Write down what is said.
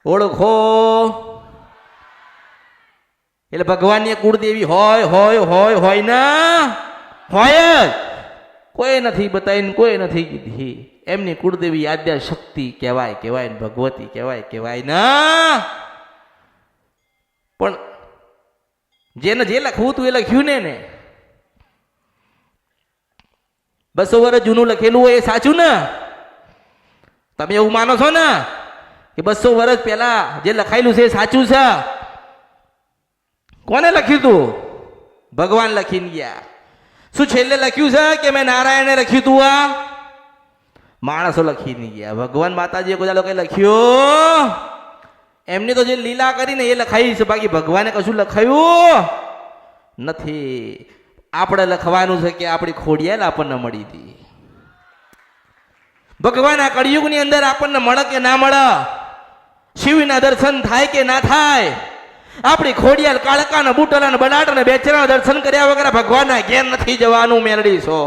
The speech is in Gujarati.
ઓળખો. એટલે ભગવાનની કુળદેવી હોય હોય હોય હોય ના હોય જ. કોઈ નથી બતાવીને કોઈ નથી કીધી. એમની કુળદેવી આદ્યા શક્તિ કહેવાય કહેવાય ને ભગવતી કહેવાય કહેવાય ના. પણ જેને જે લખવું તું એ લખ્યું ને 200 વર્ષ જૂનું લખેલું હોય એ સાચું ને? તમે એવું માનો છો ને કે 200 વર્ષ પહેલા જે લખાયેલું છે એ સાચું છે? કોને લખ્યું તું? ભગવાન લખીને ગયા. શું છેલ્લે લખ્યું છે કે મેં નારાયણે લખ્યું તું? આ માણસો લખીને ગયા. ભગવાન માતાજીએ કોઈ લોકો લખ્યું? એમની તો જે લીલા કરીને એ લખાઈ છે, બાકી ભગવાને કશું લખાયું નથી. આપણે લખવાનું છે કે આપણી ખોડિયાલ આપણને મળી હતી. ભગવાન આ કળિયુગની અંદર આપણને મળે કે ના મળે, શિવના દર્શન થાય કે ના થાય, આપણી ખોડિયાલ કાળકાના બુટલાના બનાટના બેચરાના દર્શન કર્યા વગર ભગવાનના ઘેર નથી જવાનું. મેળડી છો